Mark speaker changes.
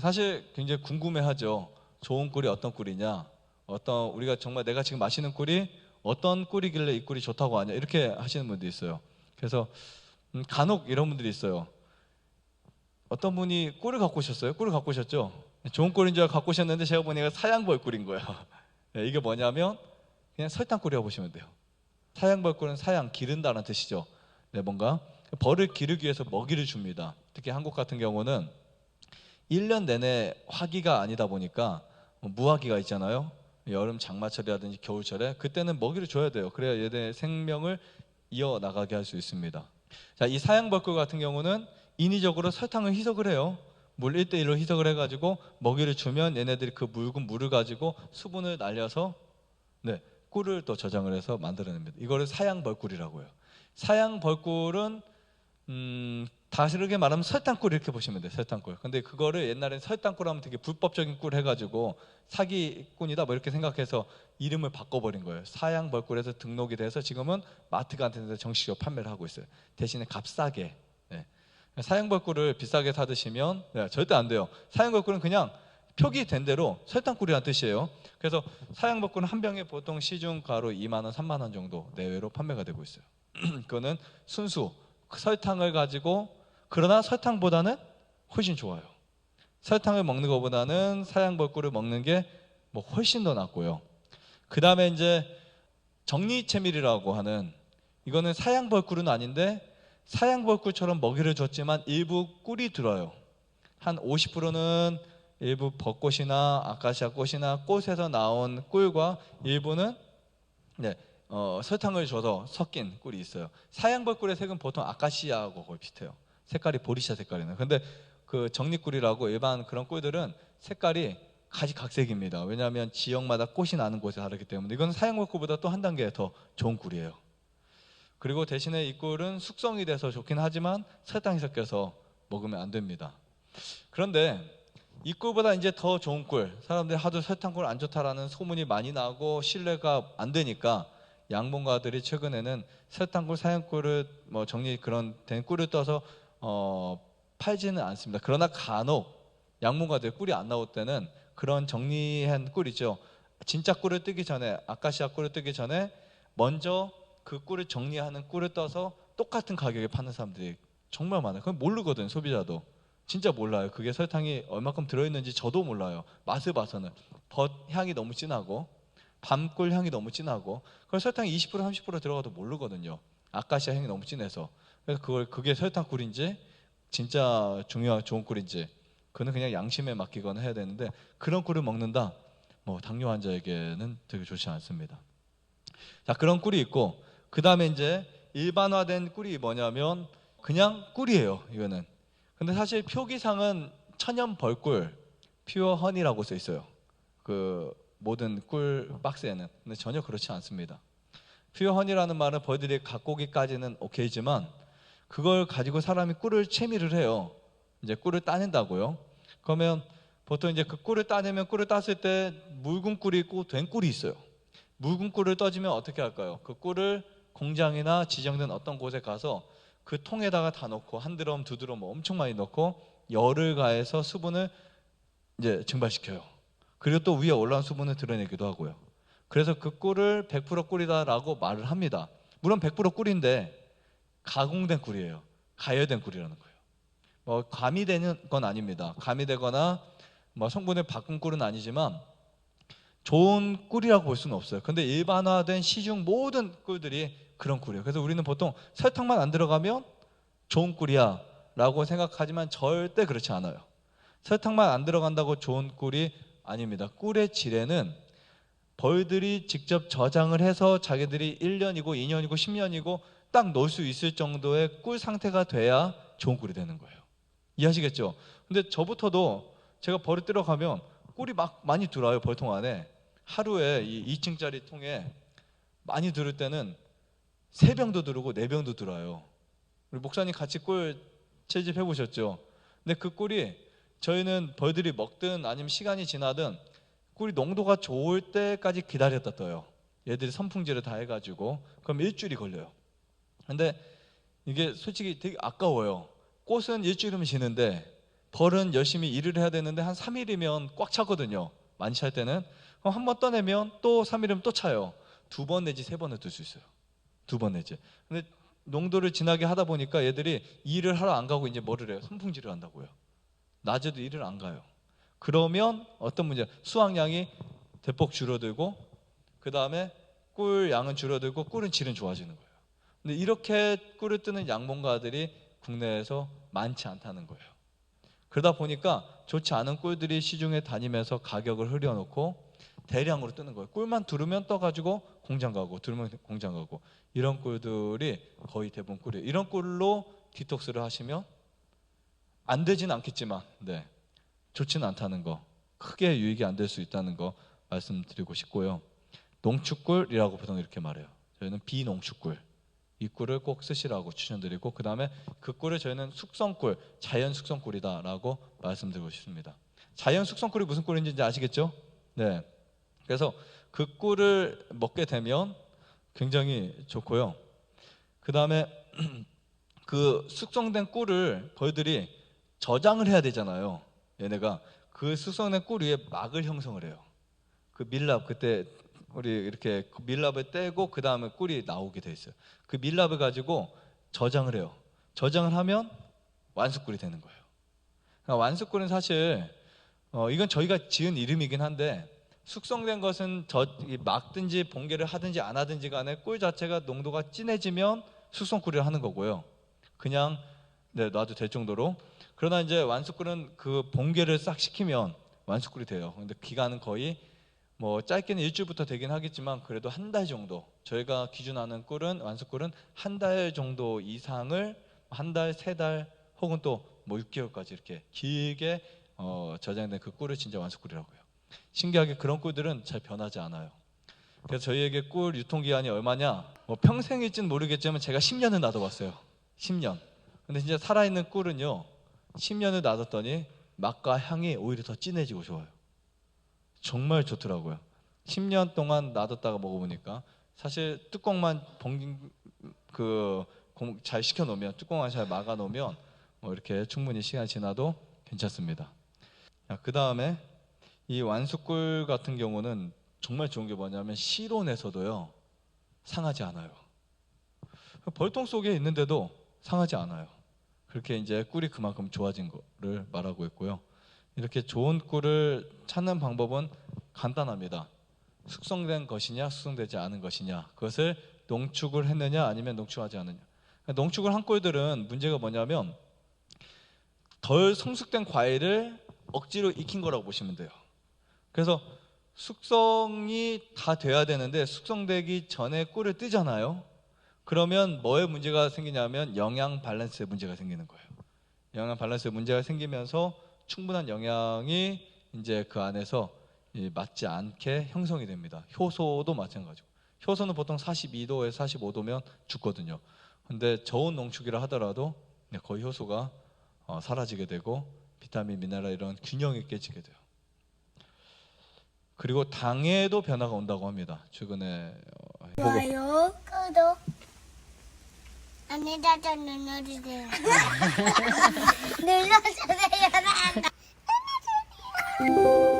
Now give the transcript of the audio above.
Speaker 1: 사실 굉장히 궁금해하죠. 좋은 꿀이 어떤 꿀이냐, 우리가 정말 내가 지금 마시는 꿀이 어떤 꿀이길래 이 꿀이 좋다고 하냐, 이렇게 하시는 분도 있어요. 그래서 간혹 이런 분들이 있어요. 어떤 분이 꿀을 갖고 오셨어요. 꿀을 갖고 오셨죠. 좋은 꿀인 줄 알고 갖고 오셨는데 제가 보니까 사양벌꿀인 거예요. 네, 이게 뭐냐면 그냥 설탕꿀이라고 보시면 돼요. 사양벌꿀은 사양, 기른다는 뜻이죠. 네, 뭔가 벌을 기르기 위해서 먹이를 줍니다. 특히 한국 같은 경우는 1년 내내 화기가 아니다 보니까 무화기가 있잖아요. 여름 장마철이라든지 겨울철에 그때는 먹이를 줘야 돼요. 그래야 얘네 생명을 이어나가게 할 수 있습니다. 자, 이 사양벌꿀 같은 경우는 인위적으로 설탕을 희석을 해요. 물 1대1로 희석을 해가지고 먹이를 주면 얘네들이 그 묽은 물을 가지고 수분을 날려서 네, 꿀을 또 저장을 해서 만들어냅니다. 이거를 사양벌꿀이라고 해요. 사양벌꿀은 다르게 말하면 설탕꿀 이렇게 보시면 돼요. 설탕꿀. 근데 그거를 옛날엔 설탕꿀 하면 되게 불법적인 꿀 해가지고 사기꾼이다 뭐 이렇게 생각해서 이름을 바꿔버린 거예요. 사양벌꿀에서 등록이 돼서 지금은 마트 같은 데서 정식으로 판매를 하고 있어요. 대신에 값싸게. 네. 사양벌꿀을 비싸게 사 드시면 네, 절대 안 돼요. 사양벌꿀은 그냥 표기된 대로 설탕꿀이라는 뜻이에요. 그래서 사양벌꿀은 한 병에 보통 시중가로 2만 원, 3만 원 정도 내외로 판매가 되고 있어요. 그거는 순수 설탕을 가지고, 그러나 설탕보다는 훨씬 좋아요. 설탕을 먹는 것보다는 사양벌꿀을 먹는 게 뭐 훨씬 더 낫고요. 그 다음에 이제 정리채밀이라고 하는, 이거는 사양벌꿀은 아닌데 사양벌꿀처럼 먹이를 줬지만 일부 꿀이 들어요. 한 50%는 일부 벚꽃이나 아카시아 꽃이나 꽃에서 나온 꿀과 일부는 네, 설탕을 줘서 섞인 꿀이 있어요. 사양벌꿀의 색은 보통 아카시아하고 거의 비슷해요. 색깔이 보리차 색깔이는. 근데 그 정리꿀이라고 일반 그런 꿀들은 색깔이 가지각색입니다. 왜냐하면 지역마다 꽃이 나는 곳이 다르기 때문에. 이건 사양벌꿀보다 또 한 단계 더 좋은 꿀이에요. 그리고 대신에 이 꿀은 숙성이 돼서 좋긴 하지만 설탕이 섞여서 먹으면 안 됩니다. 그런데 이 꿀보다 이제 더 좋은 꿀, 사람들이 하도 설탕꿀 안 좋다라는 소문이 많이 나고 신뢰가 안 되니까 양봉가들이 최근에는 설탕꿀, 사양꿀을 뭐 정리 그런 된 꿀을 떠서 팔지는 않습니다. 그러나 간혹 양봉가들 꿀이 안 나올 때는 그런 정리한 꿀이죠. 진짜 꿀을 뜨기 전에, 아카시아 꿀을 뜨기 전에 먼저 그 꿀을 정리하는 꿀을 떠서 똑같은 가격에 파는 사람들이 정말 많아요. 그건 모르거든, 소비자도. 진짜 몰라요. 그게 설탕이 얼마큼 들어있는지 저도 몰라요. 맛을 봐서는. 벗 향이 너무 진하고 밤꿀 향이 너무 진하고, 그걸 설탕이 20% 30% 들어가도 모르거든요. 아카시아 향이 너무 진해서. 그래서 그게 설탕꿀인지 진짜 중요한 좋은 꿀인지 그는 그냥 양심에 맡기거나 해야 되는데, 그런 꿀을 먹는다, 뭐 당뇨 환자에게는 되게 좋지 않습니다. 자, 그런 꿀이 있고, 그 다음에 이제 일반화된 꿀이 뭐냐면 그냥 꿀이에요. 이거는. 근데 사실 표기상은 천연 벌꿀, 퓨어 허니라고 써 있어요. 그 모든 꿀 박스에는. 근데 전혀 그렇지 않습니다. 퓨어 허니라는 말은 벌들이 갖고 오기까지는 오케이지만 그걸 가지고 사람이 꿀을 채미를 해요. 이제 꿀을 따낸다고요. 그러면 보통 이제 그 꿀을 따내면, 꿀을 땄을 때 묽은 꿀이 있고 된 꿀이 있어요. 묽은 꿀을 떠주면 어떻게 할까요? 그 꿀을 공장이나 지정된 어떤 곳에 가서 그 통에다가 다 넣고 한 드럼 두 드럼 뭐 엄청 많이 넣고 열을 가해서 수분을 이제 증발시켜요. 그리고 또 위에 올라온 수분을 드러내기도 하고요. 그래서 그 꿀을 100% 꿀이다라고 말을 합니다. 물론 100% 꿀인데 가공된 꿀이에요. 가열된 꿀이라는 거예요. 뭐 가미되는 건 아닙니다. 가미되거나 뭐 성분을 바꾼 꿀은 아니지만 좋은 꿀이라고 볼 수는 없어요. 근데 일반화된 시중 모든 꿀들이 그런 꿀이에요. 그래서 우리는 보통 설탕만 안 들어가면 좋은 꿀이야 라고 생각하지만 절대 그렇지 않아요. 설탕만 안 들어간다고 좋은 꿀이 아닙니다. 꿀의 질에는 벌들이 직접 저장을 해서 자기들이 1년이고 2년이고 10년이고 딱 넣을 수 있을 정도의 꿀 상태가 돼야 좋은 꿀이 되는 거예요. 이해하시겠죠? 근데 저부터도 제가 벌을 뜨러 가면 꿀이 막 많이 들어와요. 벌통 안에. 하루에 이 2층짜리 통에 많이 들을 때는 3병도 들고 4병도 들어와요. 우리 목사님 같이 꿀 채집해 보셨죠? 근데 그 꿀이 저희는 벌들이 먹든 아니면 시간이 지나든 꿀이 농도가 좋을 때까지 기다렸다 떠요. 얘들이 선풍질을 다 해가지고. 그럼 일주일이 걸려요. 근데 이게 솔직히 되게 아까워요. 꽃은 일주일이면 지는데 벌은 열심히 일을 해야 되는데 한 3일이면 꽉 차거든요. 많이 찰 때는. 그럼 한 번 떠내면 또 3일이면 또 차요. 2번 내지 3번을 뜰 수 있어요. 2번 내지. 근데 농도를 진하게 하다 보니까 얘들이 일을 하러 안 가고 이제 뭐를 해요? 선풍질을 한다고요. 낮에도 일을 안 가요. 그러면 어떤 문제? 수확량이 대폭 줄어들고 그 다음에 꿀 양은 줄어들고 꿀은 질은 좋아지는 거예요. 근데 이렇게 꿀을 뜨는 양봉가들이 국내에서 많지 않다는 거예요. 그러다 보니까 좋지 않은 꿀들이 시중에 다니면서 가격을 흐려놓고 대량으로 뜨는 거예요. 꿀만 두르면 떠가지고 공장 가고 두르면 공장 가고 이런 꿀들이 거의 대부분 꿀이에요. 이런 꿀로 디톡스를 하시면 안 되진 않겠지만 네, 좋지는 않다는 거, 크게 유익이 안 될 수 있다는 거 말씀드리고 싶고요. 농축꿀이라고 보통 이렇게 말해요. 저희는 비농축꿀, 이 꿀을 꼭 쓰시라고 추천드리고 그 다음에 그 꿀을 저희는 숙성꿀, 자연 숙성꿀이다라고 말씀드리고 싶습니다. 자연 숙성꿀이 무슨 꿀인지 이제 아시겠죠? 네. 그래서 그 꿀을 먹게 되면 굉장히 좋고요. 그 다음에 그 숙성된 꿀을 벌들이 저장을 해야 되잖아요. 얘네가 그 숙성된 꿀 위에 막을 형성을 해요. 그 밀랍, 그때 우리 이렇게 그 밀랍을 떼고 그 다음에 꿀이 나오게 돼 있어요. 그 밀랍을 가지고 저장을 해요. 저장을 하면 완숙꿀이 되는 거예요. 그러니까 완숙꿀은 사실 이건 저희가 지은 이름이긴 한데 숙성된 것은 막든지 봉개를 하든지 안 하든지 간에 꿀 자체가 농도가 진해지면 숙성꿀을 하는 거고요. 그냥 놔도 될 정도로. 그러나 이제 완숙꿀은 그 봉개를 싹 시키면 완숙꿀이 돼요. 근데 기간은 거의 뭐 짧게는 일주일부터 되긴 하겠지만 그래도 한 달 정도. 저희가 기준하는 꿀은 완숙꿀은 한 달 정도 이상을 한 달, 3달 혹은 또 뭐 6개월까지 이렇게 길게 저장된 그 꿀을 진짜 완숙꿀이라고 해요. 신기하게 그런 꿀들은 잘 변하지 않아요. 그래서 저희에게 꿀 유통기한이 얼마냐? 뭐 평생일지는 모르겠지만 제가 10년을 놔둬봤어요. 10년. 근데 진짜 살아있는 꿀은요 10년을 놔뒀더니 맛과 향이 오히려 더 진해지고 좋아요. 정말 좋더라고요. 10년 동안 놔뒀다가 먹어보니까 사실 뚜껑만 잘 식혀놓으면 뚜껑만 잘 막아놓으면 뭐 이렇게 충분히 시간이 지나도 괜찮습니다. 그 다음에 이 완숙꿀 같은 경우는 정말 좋은 게 뭐냐면 실온에서도요 상하지 않아요. 벌통 속에 있는데도 상하지 않아요. 그렇게 이제 꿀이 그만큼 좋아진 거를 말하고 있고요. 이렇게 좋은 꿀을 찾는 방법은 간단합니다. 숙성된 것이냐 숙성되지 않은 것이냐, 그것을 농축을 했느냐 아니면 농축하지 않느냐. 농축을 한 꿀들은 문제가 뭐냐면 덜 성숙된 과일을 억지로 익힌 거라고 보시면 돼요. 그래서 숙성이 다 돼야 되는데 숙성되기 전에 꿀을 뜨잖아요. 그러면 뭐에 문제가 생기냐면 영양 밸런스에 문제가 생기는 거예요. 영양 밸런스에 문제가 생기면서 충분한 영양이 이제 그 안에서 맞지 않게 형성이 됩니다. 효소도 마찬가지고. 효소는 보통 42도에서 45도면 죽거든요. 근데 저온 농축이라 하더라도 거의 효소가 사라지게 되고 비타민, 미네랄 이런 균형이 깨지게 돼요. 그리고 당에도 변화가 온다고 합니다. 최근에
Speaker 2: 좋아요, 구독, 안에다가 눌러주세요. 눌러주세요. 눌러주세요.